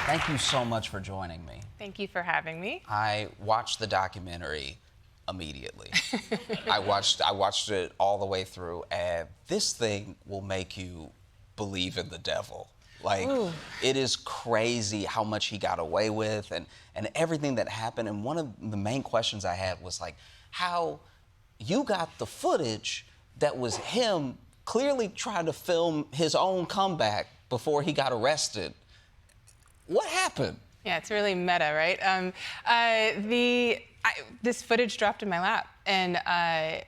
Thank you so much for joining me. Thank you for having me. I watched the documentary immediately. I watched it all the way through, and this thing will make you believe in the devil. Like, Ooh. It is crazy how much he got away with and everything that happened. And one of the main questions I had was like, how you got the footage that was him clearly trying to film his own comeback before he got arrested. What happened? Yeah, it's really meta, right? This footage dropped in my lap, and I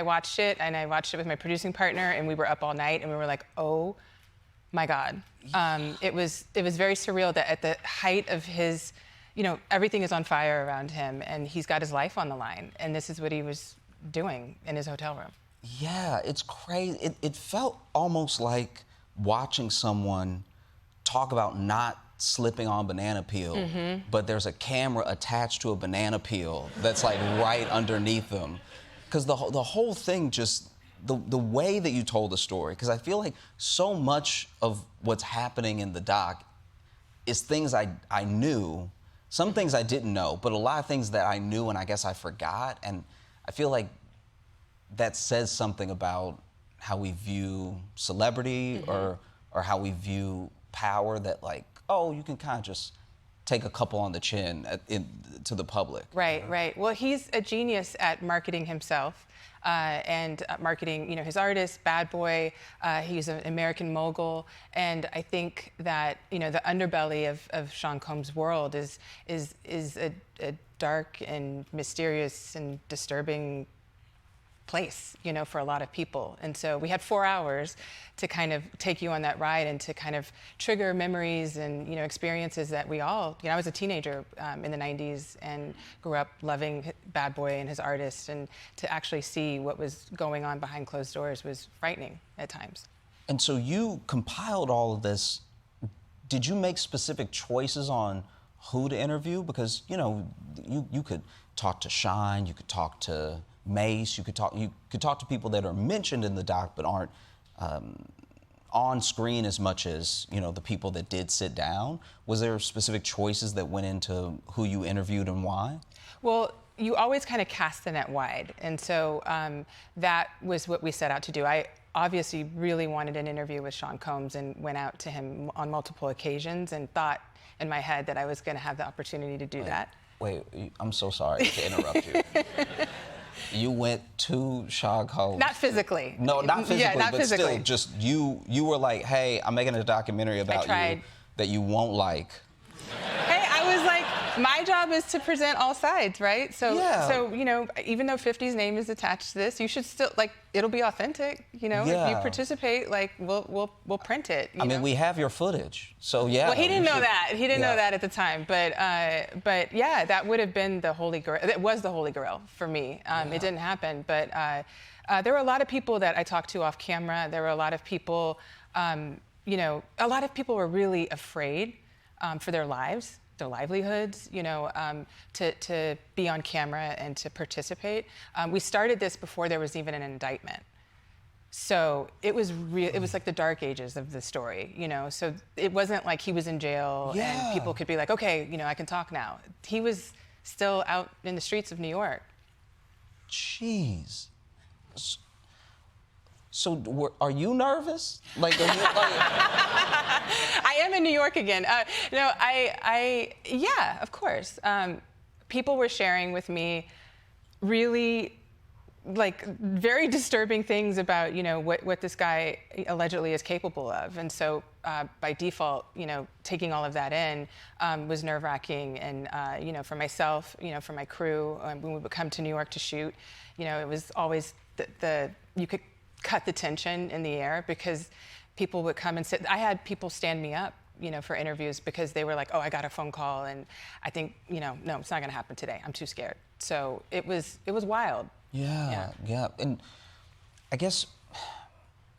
watched it, and I watched it with my producing partner, and we were up all night, and we were like, oh my God. It was very surreal that at the height of his, everything is on fire around him, and he's got his life on the line, and this is what he was doing in his hotel room. Yeah, it's crazy. It felt almost like watching someone talk about not slipping on banana peel, but there's a camera attached to a banana peel that's like right underneath them. Because the whole thing just, the way that you told the story, because I feel like so much of what's happening in the doc is things I knew, some things I didn't know, but a lot of things that I knew and I guess I forgot. And I feel like that says something about how we view celebrity or how we view power, that like, oh, you can kind of just take a couple on the chin to the public. Right, right. Well, he's a genius at marketing himself and marketing, his artist, Bad Boy. He's an American mogul, and I think that the underbelly of Sean Combs' world is a dark and mysterious and disturbing place, for a lot of people. And so we had 4 hours to kind of take you on that ride and to kind of trigger memories and, experiences that we all, I was a teenager in the 90s and grew up loving Bad Boy and his artist, and to actually see what was going on behind closed doors was frightening at times. And so you compiled all of this. Did you make specific choices on who to interview? Because, you could talk to Shine, you could talk to Mace, you could talk to people that are mentioned in the doc but aren't on screen as much as the people that did sit down. Was there specific choices that went into who you interviewed and why? Well, you always kind of cast the net wide, and so that was what we set out to do. I obviously really wanted an interview with Sean Combs and went out to him on multiple occasions and thought in my head that I was going to have the opportunity to do that. Wait, I'm so sorry to interrupt you. You went to Sean Combs. Not physically. No, not physically, yeah, not but physically. Still, just you were like, hey, I'm making a documentary about you that you won't like. Hey, I was like, my job is to present all sides, right? So, yeah. So even though 50's name is attached to this, you should still, it'll be authentic, If you participate, we'll print it. I mean, we have your footage, so yeah. Well, he didn't know that. He didn't know that at the time, but yeah, that would have been the holy grail. It was the holy grail for me. It didn't happen, but there were a lot of people that I talked to off camera. There were a lot of people, a lot of people were really afraid for their lives, their livelihoods, to be on camera and to participate. We started this before there was even an indictment. So it was like the dark ages of the story, So it wasn't like he was in jail and people could be like, okay, I can talk now. He was still out in the streets of New York. Jeez. So are you nervous? Are you, I am in New York again. Yeah, of course. People were sharing with me really very disturbing things about, what this guy allegedly is capable of. And so by default, taking all of that in was nerve-wracking. And, for myself, for my crew, when we would come to New York to shoot, it was always you could cut the tension in the air because people would come and sit. I had people stand me up, for interviews because they were like, oh, I got a phone call and I think, no, it's not gonna happen today. I'm too scared. So it was wild. Yeah. And I guess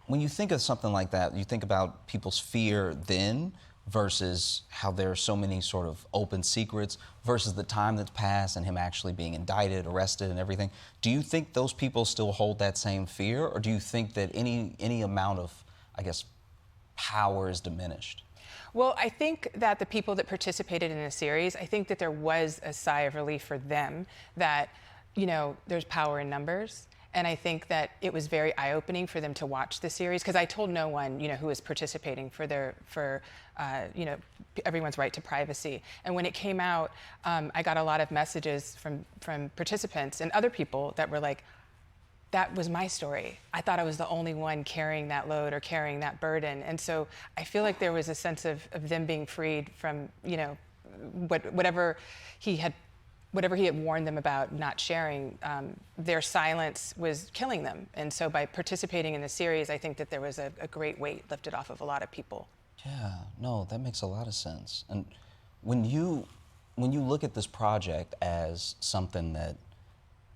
when you think of something like that, you think about people's fear then versus how there are so many sort of open secrets versus the time that's passed and him actually being indicted, arrested, and everything. Do you think those people still hold that same fear, or do you think that any amount of, I guess, power is diminished? Well, I think that the people that participated in the series, I think that there was a sigh of relief for them that, there's power in numbers. And I think that it was very eye-opening for them to watch the series, because I told no one, who was participating for everyone's right to privacy. And when it came out, I got a lot of messages from participants and other people that were like, that was my story. I thought I was the only one carrying that load or carrying that burden. And so I feel like there was a sense of them being freed from, whatever he had warned them about not sharing. Their silence was killing them. And so by participating in the series, I think that there was a great weight lifted off of a lot of people. Yeah, no, that makes a lot of sense. And when you look at this project as something that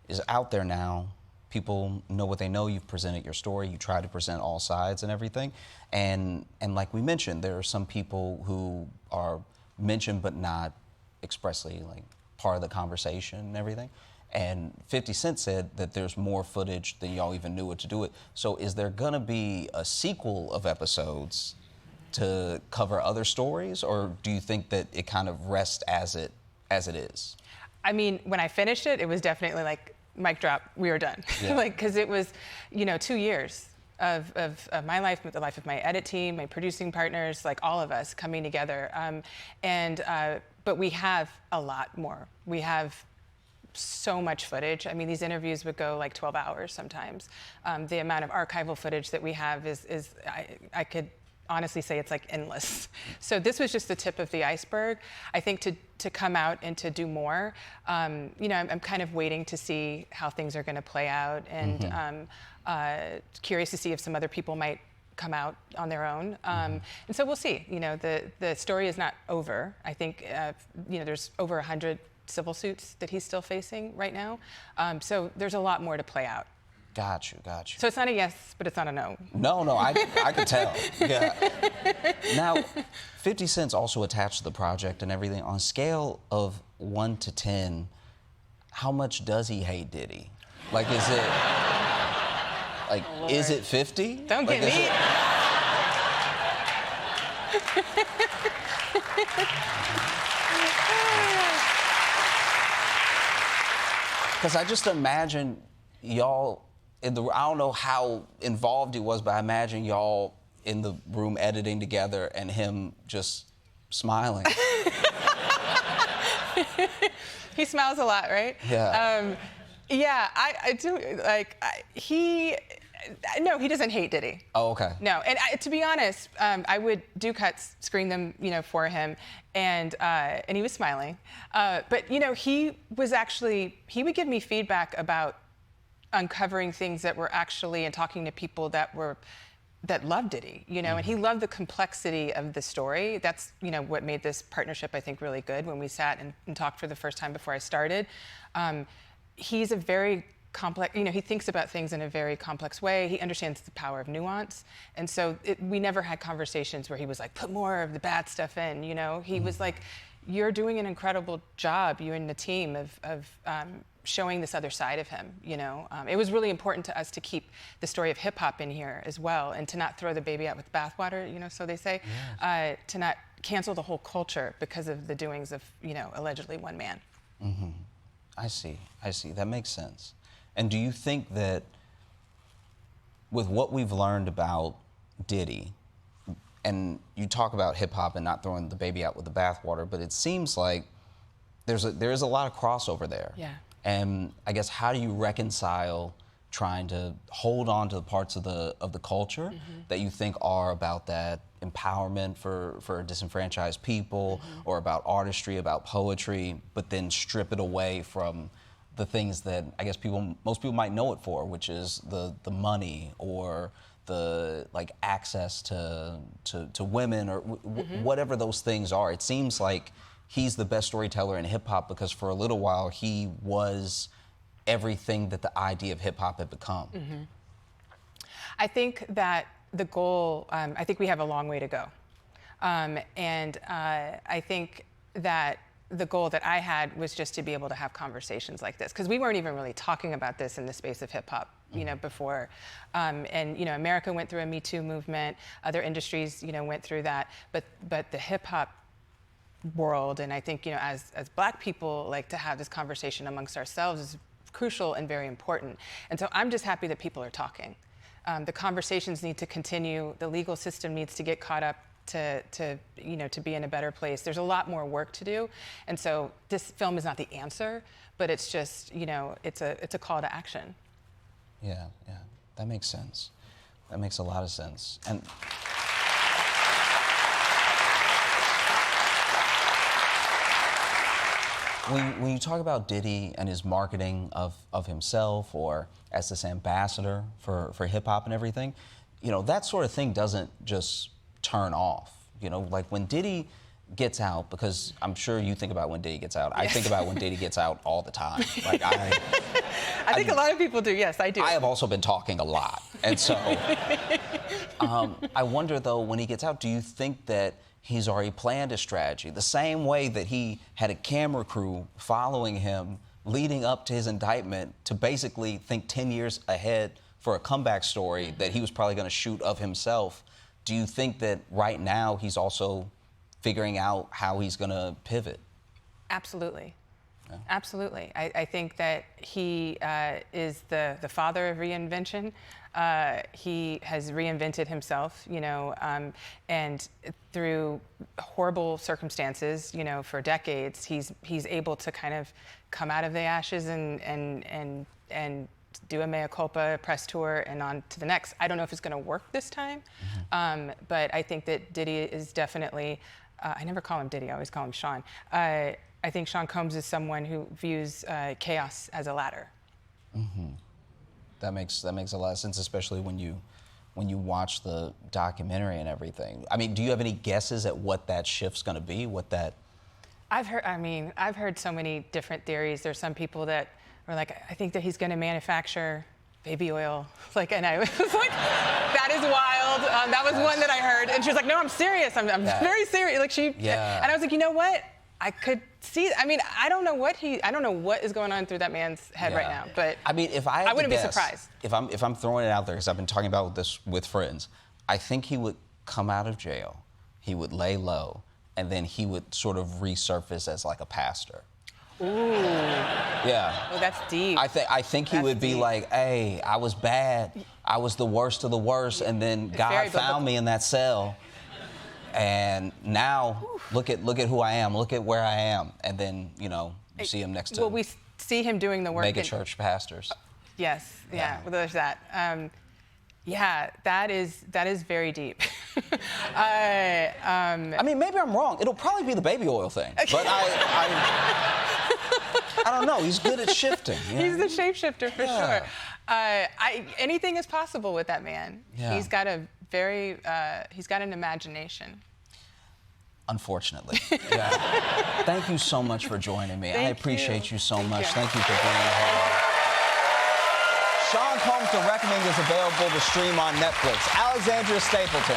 is out there now, people know what they know, you've presented your story, you try to present all sides and everything. And like we mentioned, there are some people who are mentioned but not expressly like part of the conversation and everything. And 50 Cent said that there's more footage than y'all even knew what to do with. So is there gonna be a sequel of episodes to cover other stories, or do you think that it kind of rests as it is? I mean, when I finished it, it was definitely like, mic drop, we were done. Yeah. Because it was, 2 years of my life, the life of my edit team, my producing partners, like all of us coming together. But we have a lot more. We have so much footage. I mean, these interviews would go like 12 hours sometimes. The amount of archival footage that we have is I could honestly say it's like endless. So this was just the tip of the iceberg. I think to come out and to do more, I'm kind of waiting to see how things are going to play out, and curious to see if some other people might come out on their own. And so we'll see. The story is not over. I think there's over 100 civil suits that he's still facing right now. So there's a lot more to play out. Got you. So it's not a yes, but it's not a no. No, I could tell. Yeah. Now, 50 Cent's also attached to the project and everything. On a scale of 1 to 10, how much does he hate Diddy? Like, is it, like, is it 50? Don't get me. Because I just imagine y'all, I don't know how involved he was, but I imagine y'all in the room editing together and him just smiling. He smiles a lot, right? Yeah. I do. No, he doesn't hate Diddy. Oh, okay. No, and to be honest, I would do cuts, screen them, for him, and he was smiling. But he would give me feedback about uncovering things that were actually, and talking to people that loved Diddy, and he loved the complexity of the story. That's, what made this partnership, I think, really good. When we sat and talked for the first time before I started, he's a very complex, he thinks about things in a very complex way. He understands the power of nuance. And so we never had conversations where he was like, put more of the bad stuff in, He was like, you're doing an incredible job, you and the team, of showing this other side of him, It was really important to us to keep the story of hip hop in here as well, and to not throw the baby out with the bathwater, so they say, yes. To not cancel the whole culture because of the doings of, allegedly one man. Mm-hmm. I see. That makes sense. And do you think that with what we've learned about Diddy, and you talk about hip hop and not throwing the baby out with the bathwater, but it seems like there is a lot of crossover there. Yeah. And I guess, how do you reconcile trying to hold on to the parts of the culture that you think are about that empowerment for disenfranchised people, or about artistry, about poetry, but then strip it away from the things that I guess most people might know it for, which is the money, or the access to women, or whatever those things are. It seems like he's the best storyteller in hip hop, because for a little while he was everything that the idea of hip hop had become. I think that the goal, I think we have a long way to go. And I think that the goal that I had was just to be able to have conversations like this, because we weren't even really talking about this in the space of hip hop, before. And America went through a Me Too movement. Other industries, went through that. But the hip hop world, and I think, as Black people, like to have this conversation amongst ourselves is crucial and very important. And so I'm just happy that people are talking. The conversations need to continue. The legal system needs to get caught up to be in a better place. There's a lot more work to do, and so this film is not the answer, but it's just it's a call to action. Yeah, that makes sense. That makes a lot of sense. And when you talk about Diddy and his marketing of himself, or as this ambassador for hip hop and everything, that sort of thing doesn't just turn off. Like when Diddy gets out, because I'm sure you think about when Diddy gets out. Yes. I think about when Diddy gets out all the time. Like I think a lot of people do. Yes, I do. I have also been talking a lot, and so I wonder though, when he gets out, do you think that he's already planned a strategy, the same way that he had a camera crew following him leading up to his indictment to basically think 10 years ahead for a comeback story that he was probably going to shoot of himself? Do you think that right now he's also figuring out how he's going to pivot? Absolutely. Yeah. Absolutely. I think that he is the father of reinvention. He has reinvented himself, and through horrible circumstances, for decades, he's able to kind of come out of the ashes and do a mea culpa press tour and on to the next. I don't know if it's going to work this time, but I think that Diddy is definitely. I never call him Diddy. I always call him Sean. I think Sean Combs is someone who views chaos as a ladder. Mm-hmm. That makes a lot of sense, especially when you watch the documentary and everything. I mean, do you have any guesses at what that shift's going to be? What that? I've heard so many different theories. There's some people that were like, I think that he's going to manufacture baby oil. And I was like, that is wild. That was one that I heard, and she was like, no, I'm serious. I'm very serious. And I was like, you know what? I could see. I don't know what is going on through that man's head right now. But if I wouldn't be surprised. If I'm throwing it out there, because I've been talking about this with friends, I think he would come out of jail, he would lay low, and then he would sort of resurface as like a pastor. Ooh. Yeah. Oh, that's deep. I think he would be like, hey, I was bad. I was the worst of the worst, and then God found me in that cell. And now, look at who I am. Look at where I am. And then, you see him next to. Well, we see him doing the work. Mega church pastors. Yes. Yeah. Well, there's that. That is very deep. Maybe I'm wrong. It'll probably be the baby oil thing. But I don't know. He's good at shifting. He's the shapeshifter for sure. Anything is possible with that man. Yeah. He's got an imagination. Unfortunately. Yeah. Thank you so much for joining me. I appreciate you so much. Thank you for being here. Sean Combs' The Reckoning is available to stream on Netflix. Alexandria Stapleton.